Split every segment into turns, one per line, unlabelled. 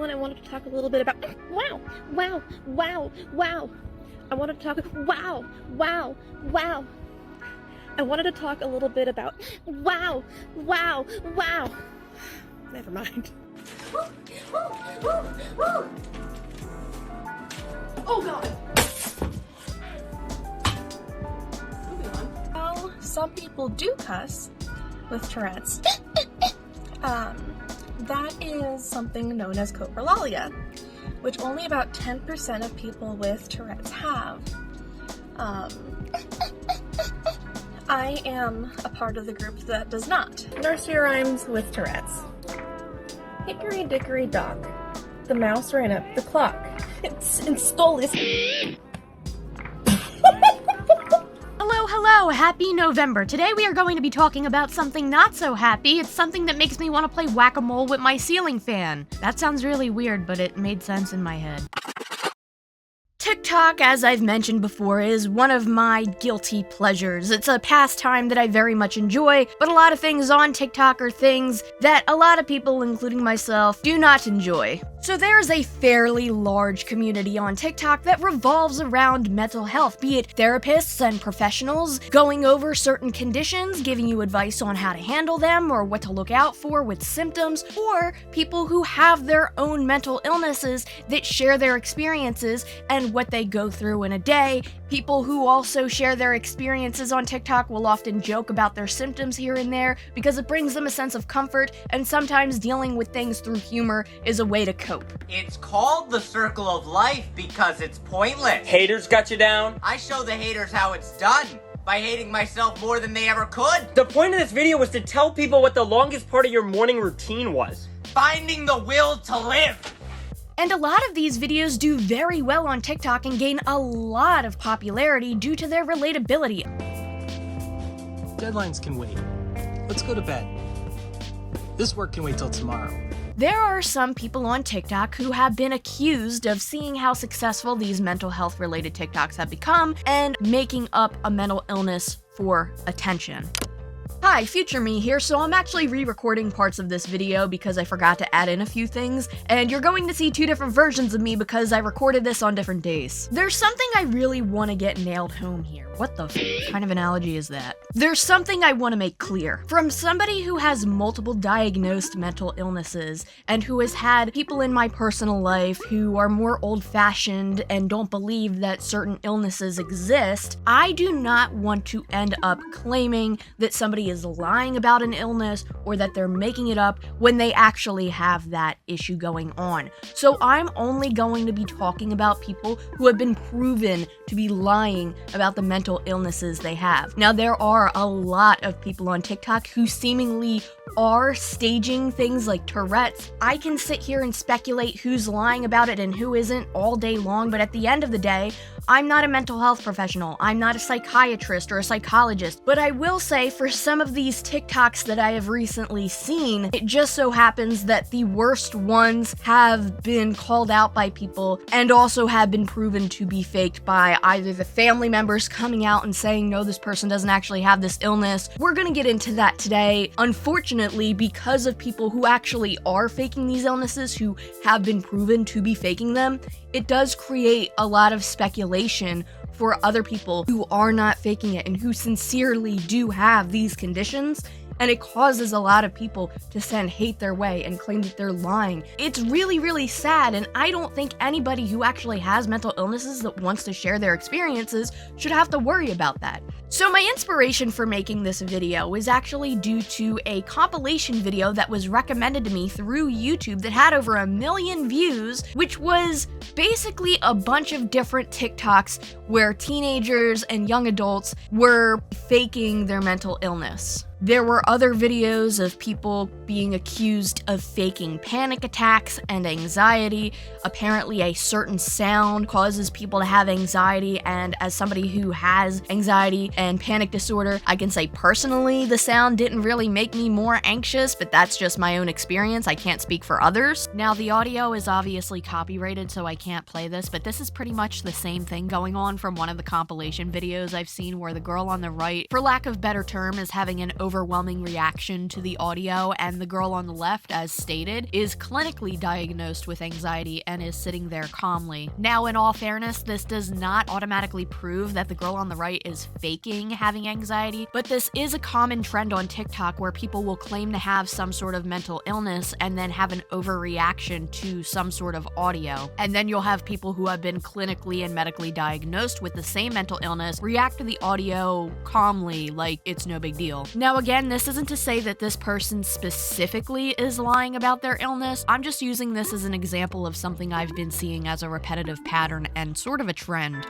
And I wanted to talk a little bit about wow. I wanted to talk wow. I wanted to talk a little bit about wow. Never mind. Oh god. Moving on. Well, some people do cuss with Tourette's. That is something known as coprolalia, which only about 10% of people with Tourette's have. I am a part of the group that does not. Nursery rhymes with Tourette's. Hickory dickory dock, the mouse ran up the clock and stole his.
Hello, happy November. Today we are going to be talking about something not so happy. It's something that makes me want to play whack-a-mole with my ceiling fan. That sounds really weird, but it made sense in my head. TikTok, as I've mentioned before, is one of my guilty pleasures. It's a pastime that I very much enjoy, but a lot of things on TikTok are things that a lot of people, including myself, do not enjoy. So there's a fairly large community on TikTok that revolves around mental health, be it therapists and professionals going over certain conditions, giving you advice on how to handle them or what to look out for with symptoms, or people who have their own mental illnesses that share their experiences and what they go through in a day. People who also share their experiences on TikTok will often joke about their symptoms here and there because it brings them a sense of comfort, and sometimes dealing with things through humor is a way to cope.
It's called the circle of life because it's pointless.
Haters got you down?
I show the haters how it's done by hating myself more than they ever could.
The point of this video was to tell people what the longest part of your morning routine was.
Finding the will to live.
And a lot of these videos do very well on TikTok and gain a lot of popularity due to their relatability.
Deadlines can wait. Let's go to bed. This work can wait till tomorrow.
There are some people on TikTok who have been accused of seeing how successful these mental health related TikToks have become and making up a mental illness for attention. Hi, future me here, so I'm actually re-recording parts of this video because I forgot to add in a few things, and you're going to see two different versions of me because I recorded this on different days. There's something I really want to get nailed home here. What the kind of analogy is that? There's something I want to make clear. From somebody who has multiple diagnosed mental illnesses and who has had people in my personal life who are more old-fashioned and don't believe that certain illnesses exist, I do not want to end up claiming that somebody is lying about an illness or that they're making it up when they actually have that issue going on. So I'm only going to be talking about people who have been proven to be lying about the mental illnesses they have. Now, there are a lot of people on TikTok who seemingly are staging things like Tourette's. I can sit here and speculate who's lying about it and who isn't all day long, but at the end of the day, I'm not a mental health professional. I'm not a psychiatrist or a psychologist, but I will say for some of these TikToks that I have recently seen, it just so happens that the worst ones have been called out by people and also have been proven to be faked by either the family members coming out and saying, no, this person doesn't actually have this illness. We're gonna get into that today. Unfortunately, because of people who actually are faking these illnesses, who have been proven to be faking them, it does create a lot of speculation for other people who are not faking it and who sincerely do have these conditions, and it causes a lot of people to send hate their way and claim that they're lying. It's really, really sad, and I don't think anybody who actually has mental illnesses that wants to share their experiences should have to worry about that. So my inspiration for making this video is actually due to a compilation video that was recommended to me through YouTube that had over 1 million views, which was basically a bunch of different TikToks where teenagers and young adults were faking their mental illness. There were other videos of people being accused of faking panic attacks and anxiety. Apparently, a certain sound causes people to have anxiety, and as somebody who has anxiety and panic disorder, I can say personally the sound didn't really make me more anxious, but that's just my own experience. I can't speak for others. Now, the audio is obviously copyrighted, so I can't play this, but this is pretty much the same thing going on from one of the compilation videos I've seen where the girl on the right, for lack of better term, is having an overwhelming reaction to the audio, and the girl on the left, as stated, is clinically diagnosed with anxiety and is sitting there calmly. Now, in all fairness, this does not automatically prove that the girl on the right is faking having anxiety, but this is a common trend on TikTok where people will claim to have some sort of mental illness and then have an overreaction to some sort of audio. And then you'll have people who have been clinically and medically diagnosed with the same mental illness react to the audio calmly, like it's no big deal. Now again, this isn't to say that this person specifically is lying about their illness. I'm just using this as an example of something I've been seeing as a repetitive pattern and sort of a trend.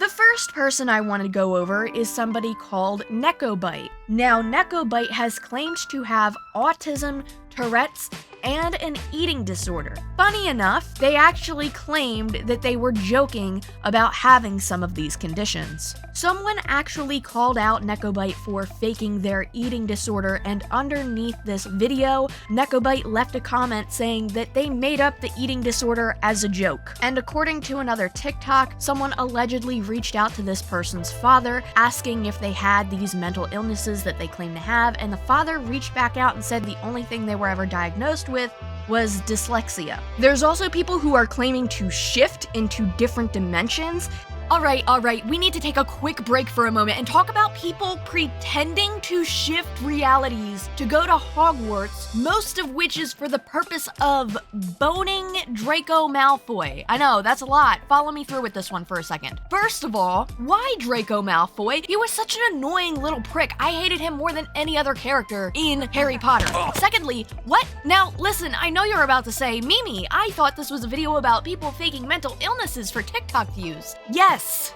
The first person I want to go over is somebody called Nekobite. Now, Nekobite has claimed to have autism, Tourette's, and an eating disorder. Funny enough, they actually claimed that they were joking about having some of these conditions. Someone actually called out Nekobite for faking their eating disorder, and underneath this video, Nekobite left a comment saying that they made up the eating disorder as a joke. And according to another TikTok, someone allegedly reached out to this person's father, asking if they had these mental illnesses that they claim to have, and the father reached back out and said the only thing they were ever diagnosed with was dyslexia. There's also people who are claiming to shift into different dimensions. All right, we need to take a quick break for a moment and talk about people pretending to shift realities to go to Hogwarts, most of which is for the purpose of boning Draco Malfoy. I know, that's a lot. Follow me through with this one for a second. First of all, why Draco Malfoy? He was such an annoying little prick. I hated him more than any other character in Harry Potter. Secondly, what? Now, listen, I know you're about to say, Mimi, I thought this was a video about people faking mental illnesses for TikTok views. Yes,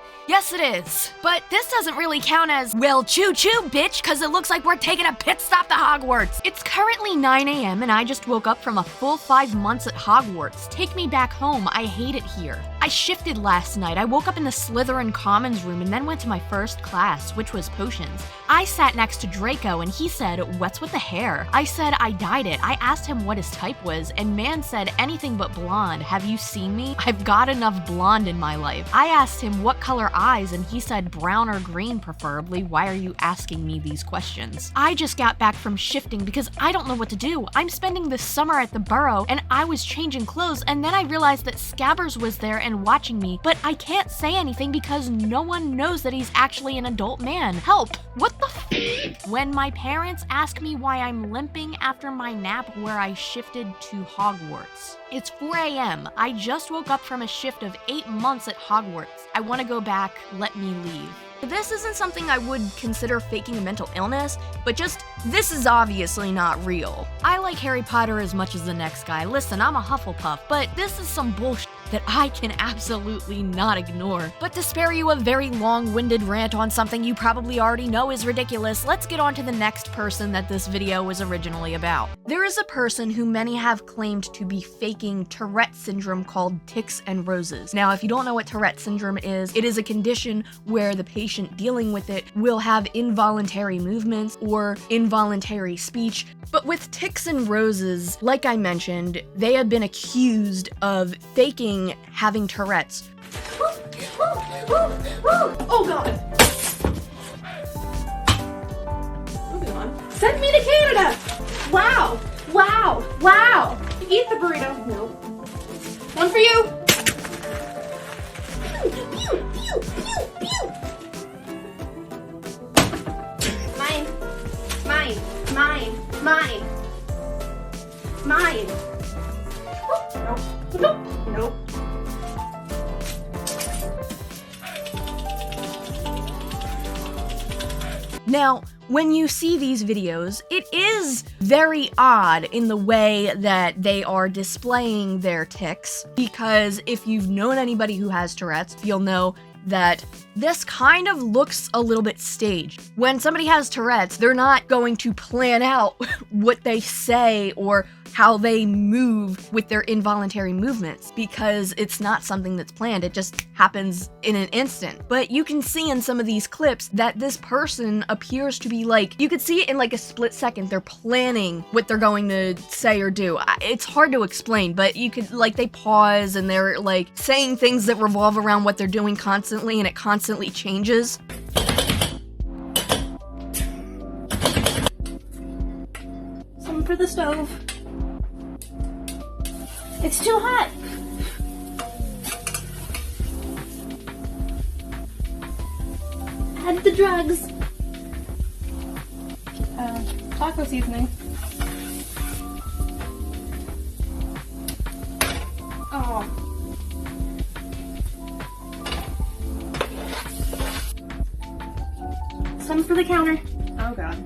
it is. But this doesn't really count as, well, choo-choo, bitch, because it looks like we're taking a pit stop to Hogwarts. It's currently 9 a.m. and I just woke up from a full 5 months at Hogwarts. Take me back home. I hate it here. I shifted last night. I woke up in the Slytherin Commons room and then went to my first class, which was potions. I sat next to Draco and he said, "What's with the hair?" I said I dyed it. I asked him what his type was, and man said, "Anything but blonde. Have you seen me? I've got enough blonde in my life." I asked him what color eyes, and he said brown or green preferably. Why are you asking me these questions? I just got back from shifting because I don't know what to do. I'm spending the summer at the Burrow and I was changing clothes, and then I realized that Scabbers was there and watching me, but I can't say anything because no one knows that he's actually an adult man. Help! What the f? When my parents ask me why I'm limping after my nap where I shifted to Hogwarts. It's 4 a.m. I just woke up from a shift of 8 months at Hogwarts. I want to go back. Let me leave. This isn't something I would consider faking a mental illness, but just, this is obviously not real. I like Harry Potter as much as the next guy. Listen, I'm a Hufflepuff, but this is some bullshit that I can absolutely not ignore. But to spare you a very long-winded rant on something you probably already know is ridiculous, let's get on to the next person that this video was originally about. There is a person who many have claimed to be faking Tourette syndrome called TicsAndRoses. Now, if you don't know what Tourette syndrome is, it is a condition where the patient dealing with it will have involuntary movements or involuntary speech. But with TicsAndRoses, like I mentioned, they have been accused of faking having Tourette's.
Oh god! Moving on. Send me to Canada! Wow! Wow! Wow! Eat the burrito. No. One for you! Pew, pew, pew, pew, pew. Mine. Mine. Mine. Mine. Mine. Nope. Nope. Nope.
Now, when you see these videos, it is very odd in the way that they are displaying their tics, because if you've known anybody who has Tourette's, you'll know that this kind of looks a little bit staged. When somebody has Tourette's, they're not going to plan out what they say or how they move with their involuntary movements, because it's not something that's planned. It just happens in an instant. But you can see in some of these clips that this person appears to be like, you could see it in like a split second. They're planning what they're going to say or do. It's hard to explain, but you could, like, they pause and they're like saying things that revolve around what they're doing constantly, and it constantly changes.
the stove. It's too hot. Add the drugs. Taco seasoning. Oh. Some for the counter. Oh god.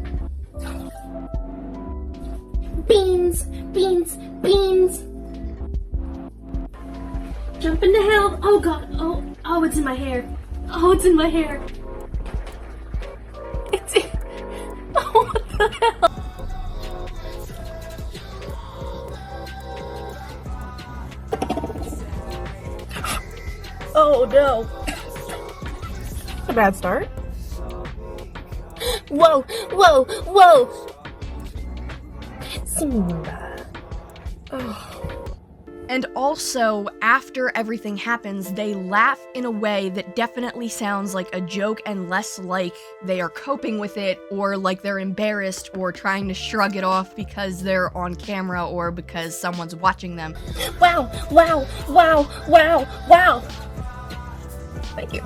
Beans! Beans! Beans! Jump into hell! Oh god! Oh, it's in my hair. Oh, it's in my hair. It's in... Oh, what the hell? Oh no. A bad start. Whoa, whoa, whoa! Simba. Oh.
And also, after everything happens, they laugh in a way that definitely sounds like a joke and less like they are coping with it or like they're embarrassed or trying to shrug it off because they're on camera or because someone's watching them.
Wow, wow, wow, wow, wow! Thank you.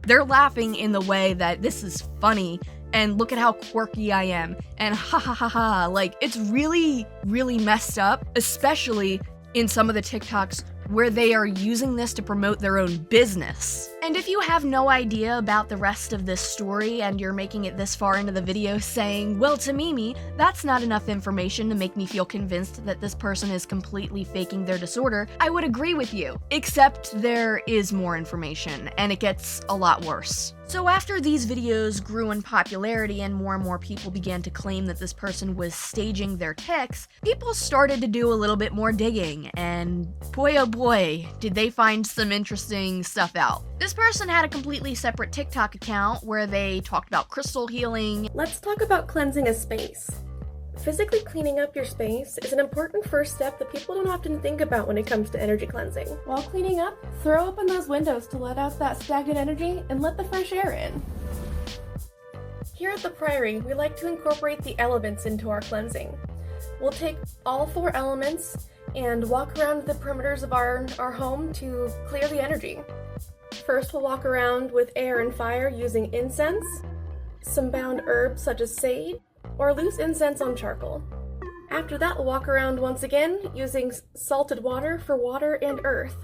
They're laughing in the way that this is funny and look at how quirky I am and ha ha ha ha. Like, it's really, really messed up, especially in some of the TikToks where they are using this to promote their own business. And if you have no idea about the rest of this story and you're making it this far into the video saying, well, TehMimi, that's not enough information to make me feel convinced that this person is completely faking their disorder, I would agree with you. Except there is more information, and it gets a lot worse. So after these videos grew in popularity and more people began to claim that this person was staging their tics, people started to do a little bit more digging, and boy oh boy, did they find some interesting stuff out. This person had a completely separate TikTok account where they talked about crystal healing.
Let's talk about cleansing a space. Physically cleaning up your space is an important first step that people don't often think about when it comes to energy cleansing. While cleaning up, throw open those windows to let out that stagnant energy and let the fresh air in. Here at the Priory, we like to incorporate the elements into our cleansing. We'll take all 4 elements and walk around the perimeters of our home to clear the energy. First, we'll walk around with air and fire using incense, some bound herbs such as sage, or loose incense on charcoal. After that, we'll walk around once again using salted water for water and earth.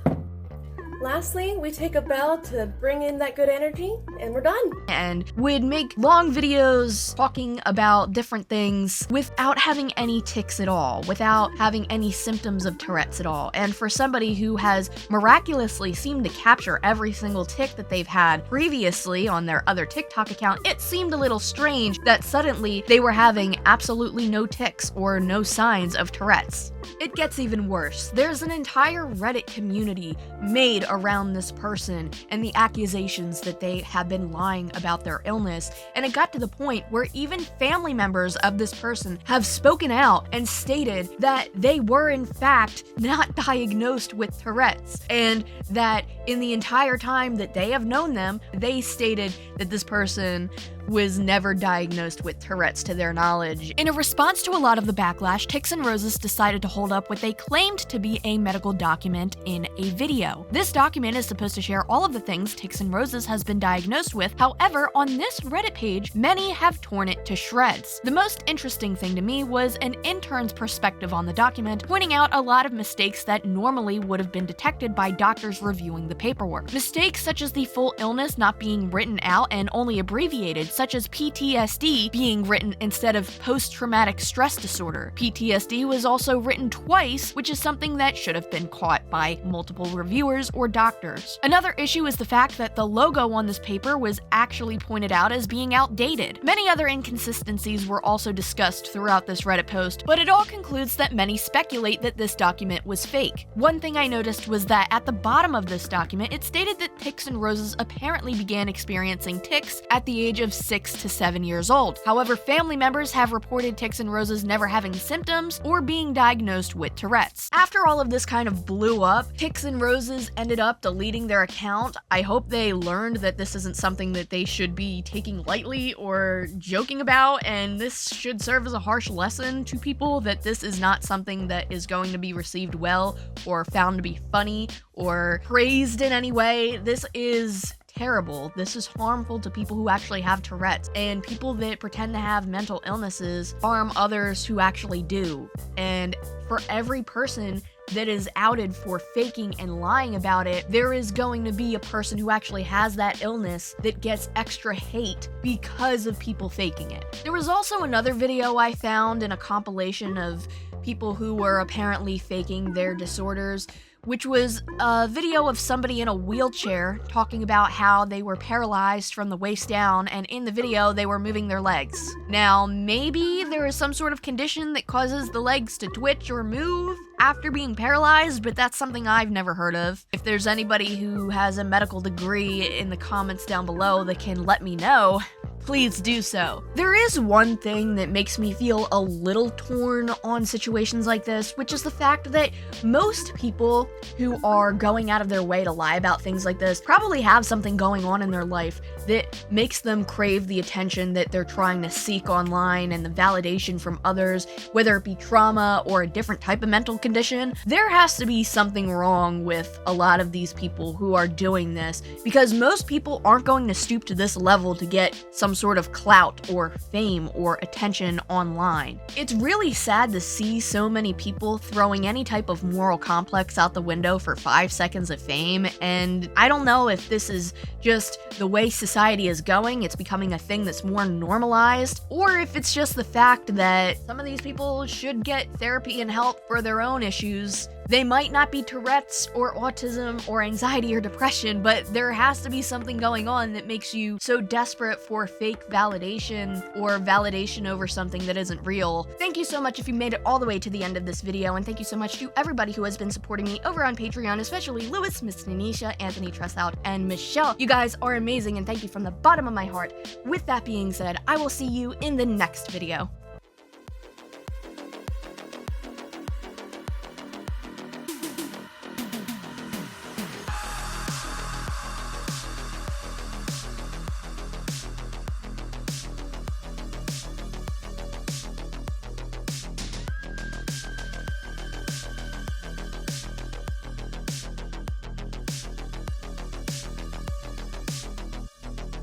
Lastly, we take a bell to bring in that good energy, and we're done.
And would make long videos talking about different things without having any tics at all, without having any symptoms of Tourette's at all. And for somebody who has miraculously seemed to capture every single tic that they've had previously on their other TikTok account, it seemed a little strange that suddenly they were having absolutely no tics or no signs of Tourette's. It gets even worse. There's an entire Reddit community made around this person and the accusations that they have been lying about their illness, and it got to the point where even family members of this person have spoken out and stated that they were in fact not diagnosed with Tourette's, and that in the entire time that they have known them, they stated that this person was never diagnosed with Tourette's to their knowledge. In a response to a lot of the backlash, TicsAndRoses decided to hold up what they claimed to be a medical document in a video. This document is supposed to share all of the things TicsAndRoses has been diagnosed with. However, on this Reddit page, many have torn it to shreds. The most interesting thing to me was an intern's perspective on the document, pointing out a lot of mistakes that normally would have been detected by doctors reviewing the paperwork. Mistakes such as the full illness not being written out and only abbreviated, such as PTSD being written instead of post-traumatic stress disorder. PTSD was also written twice, which is something that should have been caught by multiple reviewers or doctors. Another issue is the fact that the logo on this paper was actually pointed out as being outdated. Many other inconsistencies were also discussed throughout this Reddit post, but it all concludes that many speculate that this document was fake. One thing I noticed was that at the bottom of this document, it stated that TicsAndRoses apparently began experiencing tics at the age of 6 to 7 years old. However, family members have reported Tics and Roses never having symptoms or being diagnosed with Tourette's. After all of this kind of blew up, Tics and Roses ended up deleting their account. I hope they learned that this isn't something that they should be taking lightly or joking about, and this should serve as a harsh lesson to people that this is not something that is going to be received well or found to be funny or praised in any way. This is terrible. This is harmful to people who actually have Tourette's, and people that pretend to have mental illnesses harm others who actually do. And for every person that is outed for faking and lying about it, there is going to be a person who actually has that illness that gets extra hate because of people faking it. There was also another video I found in a compilation of people who were apparently faking their disorders, which was a video of somebody in a wheelchair talking about how they were paralyzed from the waist down, and in the video they were moving their legs. Now, maybe there is some sort of condition that causes the legs to twitch or move after being paralyzed, but that's something I've never heard of. If there's anybody who has a medical degree in the comments down below that can let me know, please do so. There is one thing that makes me feel a little torn on situations like this, which is the fact that most people who are going out of their way to lie about things like this probably have something going on in their life that makes them crave the attention that they're trying to seek online and the validation from others, whether it be trauma or a different type of mental condition. There has to be something wrong with a lot of these people who are doing this, because most people aren't going to stoop to this level to get some sort of clout or fame or attention online. It's really sad to see so many people throwing any type of moral complex out the window for 5 seconds of fame, and I don't know if this is just the way society is going, it's becoming a thing that's more normalized, or if it's just the fact that some of these people should get therapy and help for their own issues. They might not be Tourette's or autism or anxiety or depression, but there has to be something going on that makes you so desperate for fake validation or validation over something that isn't real. Thank you so much if you made it all the way to the end of this video, and thank you so much to everybody who has been supporting me over on Patreon, especially Lewis, Miss Nanisha, Anthony Tressout, and Michelle. You guys are amazing, and thank you from the bottom of my heart. With that being said, I will see you in the next video.